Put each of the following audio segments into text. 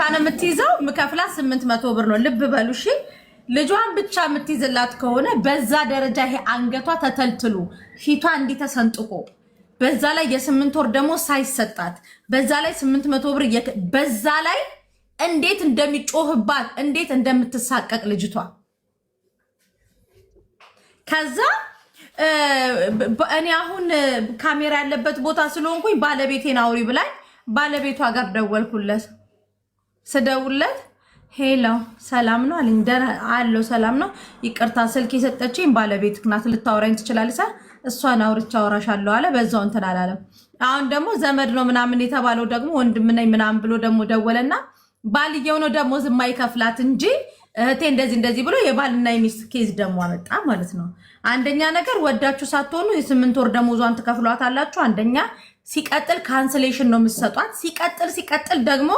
ልጇን የምትይዘው ምከፍላት 800 ብር ነው። ልብ በሉ እሺ። ልጇን ብቻ የምትይዝላት ከሆነ በዛ ደረጃ ይሄ አንገቷ ተተልትሉ ፊቷ እንዲህ ተሰንጥቆ በዛ ላይ የ8 ወር ደግሞ ሳይሰጣት በዛ ላይ 800 ብር በዛ ላይ እንዴት እንደሚጮህባት እንዴት እንደምትሳቀቅ ልጅቷ ከዛ እኔ አሁን ካሜራ ያለበት ቦታ ስለሆንኩኝ ባለቤቴን አውሪ ብላኝ ባለቤቷ ጋር ደወልኩለት። ስደውለት ሄሎ ሰላም ነው አለኝ። ደህና አለው ሰላም ነው ይቅርታ ስልክ የሰጠችኝ ባለቤት ናት ልታወራኝ ትችላለች እሷን አውርቻ አወራሻለሁ አለ። በዛው እንትን አላለም። አሁን ደግሞ ዘመድ ነው ምናምን የተባለው ደግሞ ወንድም ነኝ ምናምን ብሎ ደግሞ ደወለና ባልየው ነው ደግሞ የማይከፍላት እንጂ እህቴ እንደዚህ ብሎ የባልና የሚስት ኬዝ ደግሞ አመጣ ማለት ነው። አንደኛ ነገር ወዳችሁ ሳትሆኑ የ8 ወር ደሞዟን ትከፍሏታላችሁ። አንደኛ ሲቀጥል ካንስሌሽን ነው የምትሰጧት። ሲቀጥል ደግሞ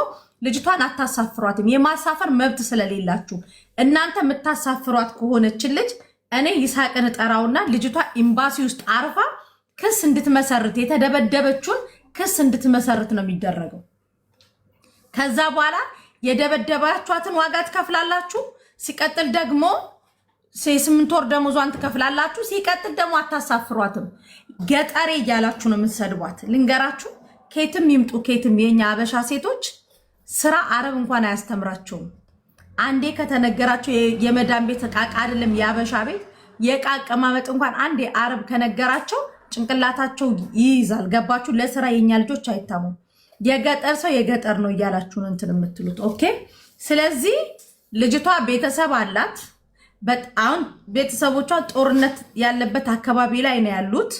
ልጅቷን አታሳፍሯትም። የማሳፈር መብት ስለሌላችሁ እናንተ የምታሳፍሯት ከሆነች ልጅ እኔ ይሳቅን ጠራውና ልጅቷ ኤምባሲ ውስጥ አርፋ ክስ እንድትመሰርት የተደበደበችውን ክስ እንድትመሰርት ነው የሚደረገው። ከዛ በኋላ የደበደባችኋትን ዋጋ ትከፍላላችሁ። ሲቀጥል ደግሞ 8 ወር ደሞዟን ትከፍላላችሁ። ሲቀጥል ደግሞ አታሳፍሯትም። ገጠሬ እያላችሁ ነው የምትሰድቧት። ልንገራችሁ ኬትም ይምጡ ኬትም የኛ አበሻ ሴቶች ስራ አረብ እንኳን አያስተምራቸውም። አንዴ ከተነገራቸው የመዳን ቤት ዕቃ አይደለም የአበሻ ቤት የዕቃ አቀማመጥ እንኳን አንዴ አረብ ከነገራቸው ጭንቅላታቸው ይይዛል። ገባችሁ? ለስራ የኛ ልጆች አይታሙም። የገጠር ሰው የገጠር ነው እያላችሁ ነው እንትን የምትሉት። ኦኬ። ስለዚህ ልጅቷ ቤተሰብ አላት። በጣም ቤተሰቦቿ ጦርነት ያለበት አካባቢ ላይ ነው ያሉት።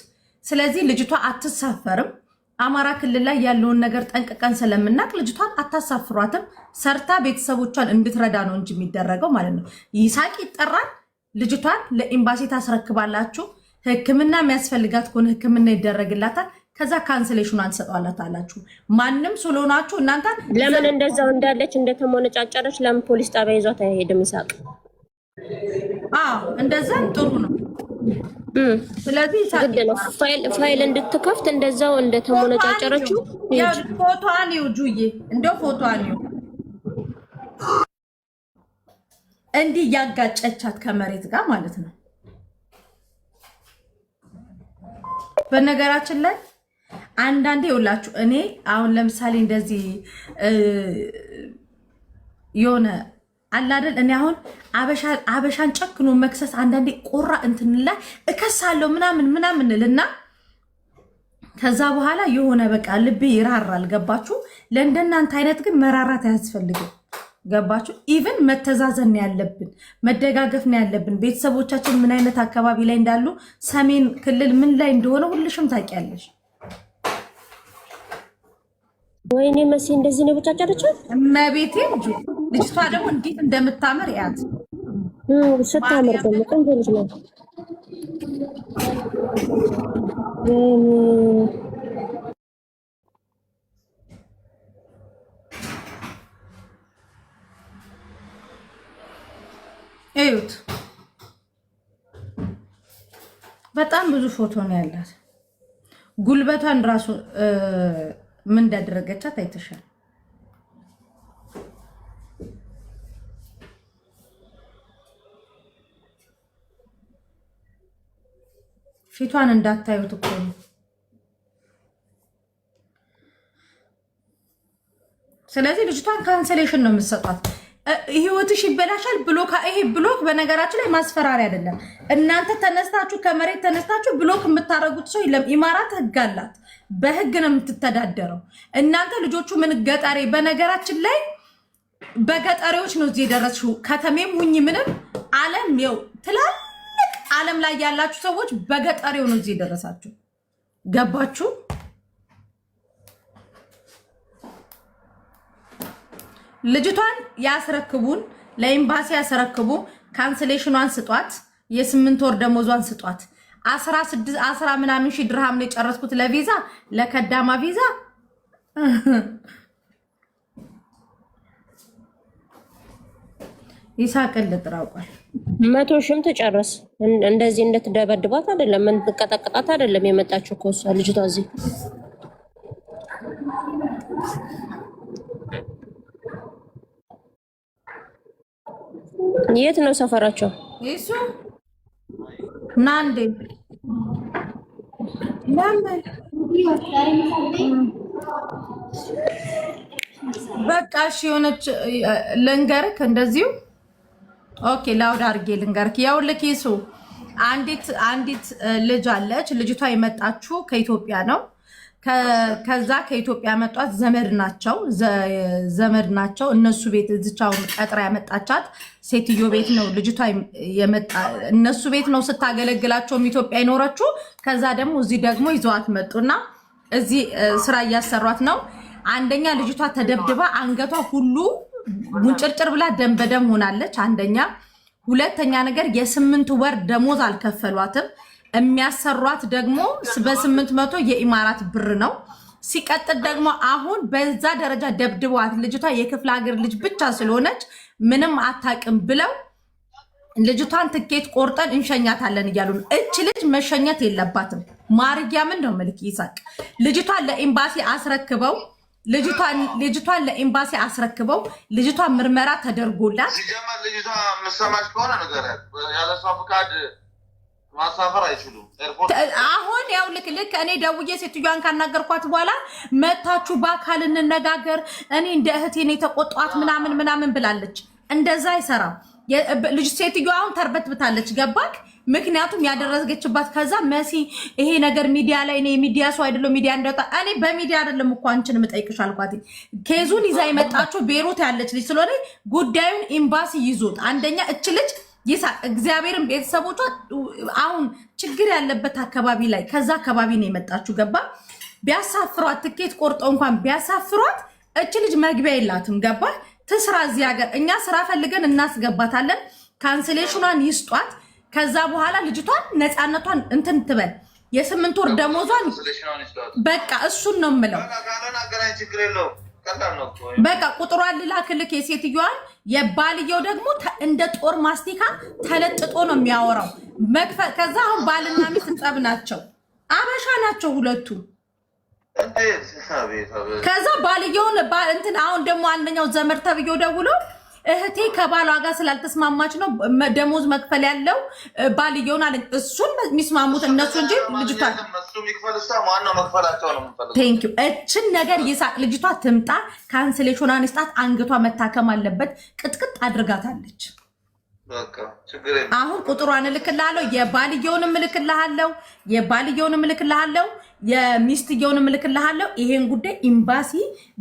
ስለዚህ ልጅቷ አትሳፈርም። አማራ ክልል ላይ ያለውን ነገር ጠንቅቀን ስለምናቅ ልጅቷን አታሳፍሯትም። ሰርታ ቤተሰቦቿን እንድትረዳ ነው እንጂ የሚደረገው ማለት ነው። ይሳቅ ይጠራል። ልጅቷን ለኤምባሲ ታስረክባላችሁ። ሕክምና የሚያስፈልጋት ከሆነ ሕክምና ይደረግላታል። ከዛ ካንስሌሽን አንሰጣላታላችሁ። ማንም ስለሆናችሁ እናንተ ለምን እንደዛው እንዳለች እንደተሞነጫጨረች ለምን ፖሊስ ጣቢያ ይዟት አይሄድም? ይሳቅ እንደዛ ጥሩ ነው። ስለዚህ ፋይል እንድትከፍት እንደዛው እንደተሞነጫጨረችው ፎቶዋን ይውጁዬ እንደው ፎቶዋን ይው እንዲህ ያጋጨቻት ከመሬት ጋር ማለት ነው። በነገራችን ላይ አንዳንዴ ይውላችሁ እኔ አሁን ለምሳሌ እንደዚህ የሆነ አላደል እኔ አሁን አበሻን ጨክኖ መክሰስ አንዳንዴ ቆራ እንትንላ እከሳለሁ ምናምን ልና ከዛ በኋላ የሆነ በቃ ልቤ ይራራል። ገባችሁ? ለእንደናንተ አይነት ግን መራራት አያስፈልግም። ገባችሁ? ኢቭን መተዛዘን ያለብን መደጋገፍ ነው ያለብን። ቤተሰቦቻችን ምን አይነት አካባቢ ላይ እንዳሉ ሰሜን ክልል ምን ላይ እንደሆነ ሁልሽም ታውቂያለሽ። ወይኔ መሲ እንደዚህ ነው ብቻጨረቻት እመቤቴ እንጂ ልጅቷ ደግሞ እንዴት እንደምታምር ያት ስታምር ደግሞ ቆንጆ ልጅ ነው። እዩት፣ በጣም ብዙ ፎቶ ነው ያላት። ጉልበቷን ራሱ ምን እንዳደረገቻት አይተሻል። ፊቷን እንዳታዩት እኮ ነው። ስለዚህ ልጅቷን ካንሰሌሽን ነው የምትሰጧት። ህይወትሽ ይበላሻል። ይሄ ብሎክ በነገራችን ላይ ማስፈራሪያ አይደለም። እናንተ ተነስታችሁ ከመሬት ተነስታችሁ ብሎክ የምታደርጉት ሰው የለም። ኢማራት ህግ አላት። በህግ ነው የምትተዳደረው። እናንተ ልጆቹ ምን ገጠሬ፣ በነገራችን ላይ በገጠሬዎች ነው እዚህ የደረስሽው። ከተሜም ሁኝ ምንም ዓለም ይኸው ትላልቅ ዓለም ላይ ያላችሁ ሰዎች በገጠሬው ነው እዚህ የደረሳችሁ። ገባችሁ? ልጅቷን ያስረክቡን፣ ለኤምባሲ ያስረክቡ። ካንስሌሽኗን ስጧት። የ8 ወር ደሞዟን ስጧት። 10 ምናምን ሺህ ድርሃም ነው የጨረስኩት ለቪዛ ለከዳማ ቪዛ። ይሳቅል ልጥራውቋል 100 ሺህም ትጨርስ። እንደዚህ እንድትደበድባት አይደለም እንድትቀጠቅጣት አይደለም የመጣችው እኮ እሷ ልጅቷ እዚህ የት ነው ሰፈራቸው? እሱ ናንዴ ለምን በቃ እሺ የሆነች ልንገርክ እንደዚሁ ኦኬ ላውድ አድርጌ ልንገርክ ያውልክ ይሱ አንዲት ልጅ አለች ልጅቷ የመጣችው ከኢትዮጵያ ነው ከዛ ከኢትዮጵያ መጧት ዘመድ ናቸው እነሱ ቤት እዚቻው ቀጥራ ያመጣቻት ሴትዮ ቤት ነው ልጅቷ የመጣ እነሱ ቤት ነው ስታገለግላቸው ኢትዮጵያ ይኖረችው ከዛ ደግሞ እዚህ ደግሞ ይዘዋት መጡና እዚህ ስራ እያሰሯት ነው አንደኛ ልጅቷ ተደብድባ አንገቷ ሁሉ ሙንጭርጭር ብላ ደም በደም ሆናለች አንደኛ ሁለተኛ ነገር የ8 ወር ደሞዝ አልከፈሏትም የሚያሰሯት ደግሞ በ800 የኢማራት ብር ነው ሲቀጥል ደግሞ አሁን በዛ ደረጃ ደብድቧት ልጅቷ የክፍለ ሀገር ልጅ ብቻ ስለሆነች ምንም አታቅም ብለው ልጅቷን ትኬት ቆርጠን እንሸኛታለን እያሉ ነው እች ልጅ መሸኘት የለባትም ማርያምን ነው መልክ ይሳቅ ልጅቷን ለኤምባሲ አስረክበው ልጅቷን ለኤምባሲ አስረክበው ልጅቷን ምርመራ ተደርጎላት ሲጀመር ልጅቷ መሰማሽ ከሆነ ነገር ያለሷ ፍቃድ ማሳፈር አይችሉም አሁን ያው ልክ እኔ ደውዬ ሴትዮዋን ካናገርኳት በኋላ መታችሁ በአካል እንነጋገር እኔ እንደ እህቴ ነው የተቆጣኋት ምናምን ብላለች እንደዛ አይሰራም ልጅ ሴትዮዋ አሁን ተርበትብታለች ገባክ ምክንያቱም ያደረገችባት ከዛ መሲ ይሄ ነገር ሚዲያ ላይ ነው የሚዲያ ሰው አይደለም ሚዲያ እንደወጣ እኔ በሚዲያ አይደለም እኮ አንቺን የምጠይቅሽ አልኳት ኬዙን ይዛ የመጣችው ቤሩት ያለች ልጅ ስለሆነ ጉዳዩን ኤምባሲ ይዞት አንደኛ እች ልጅ ይሳቅ እግዚአብሔርን ቤተሰቦቿ አሁን ችግር ያለበት አካባቢ ላይ ከዛ አካባቢ ነው የመጣችው ገባ ቢያሳፍሯት ትኬት ቆርጠው እንኳን ቢያሳፍሯት እች ልጅ መግቢያ የላትም ገባ ትስራ እዚህ ሀገር እኛ ስራ ፈልገን እናስገባታለን ካንስሌሽኗን ይስጧት ከዛ በኋላ ልጅቷን ነፃነቷን እንትን ትበል የ8 ወር ደሞዟን በቃ እሱን ነው የምለው በቃ ቁጥሯን ልላክልክ የሴትዮዋን የባልየው ደግሞ እንደ ጦር ማስቲካ ተለጥጦ ነው የሚያወራው ከዛ አሁን ባልና ሚስት ጠብ ናቸው አበሻ ናቸው ሁለቱ ከዛ ባልየውን እንትን አሁን ደግሞ አንደኛው ዘመድ ተብየው ደውሎ እህቴ ከባሏ ጋር ስላልተስማማች ነው ደሞዝ መክፈል ያለው ባልየውን አለ እሱን የሚስማሙት እነሱ እንጂ ልጅቷ ቴንክ ዩ እችን ነገር ይሳቅ ልጅቷ ትምጣ ካንስሌሽኗን ስጣት አንገቷ መታከም አለበት ቅጥቅጥ አድርጋታለች አሁን ቁጥሯን እልክልሃለሁ የባልየውንም እልክልሃለሁ የሚስትየውንም እልክልሃለሁ ይሄን ጉዳይ ኤምባሲ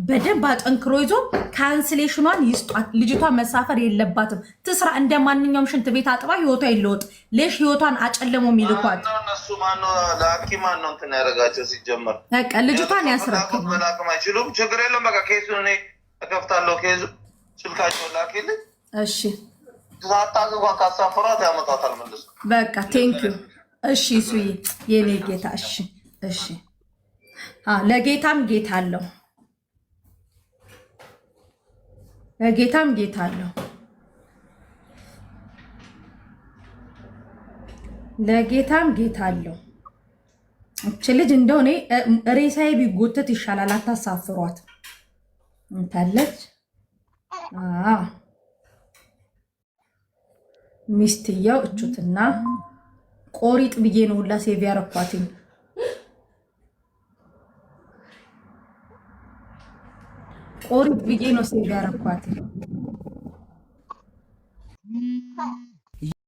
በደንብ አጠንክሮ ይዞ ካንስሌሽኗን ይስጧት ልጅቷ መሳፈር የለባትም ትስራ እንደማንኛውም ሽንት ቤት አጥባ ህይወቷ ይለወጥ ለሽ ህይወቷን አጨለሙ የሚልኳት እነሱ ማነው ለሐኪማን ነው እንትን ያደርጋቸው ሲጀመር በቃ ልጅቷን ያስረክቡ መላክም አይችሉም ችግር የለም በቃ ኬሱን እኔ እከፍታለሁ ኬዙ ስልካቸው ላኪልኝ እሺ ታጣቁ ካሳፈራት ያመጣታል መልሶ በቃ ቴንክ ዩ እሺ ሱይ የኔ ጌታ እሺ ለጌታም ጌታ አለው ለጌታም ጌታ አለው እቺ ልጅ እንደሆነ ሬሳዬ ቢጎተት ይሻላል አታሳፍሯት እንታለች ሚስትየው እቹትና ቆሪጥ ብዬ ነው ሁላ ሴቭ ያረኳትኝ ቆሪጥ ብዬ ነው ሴቭ ያረኳትኝ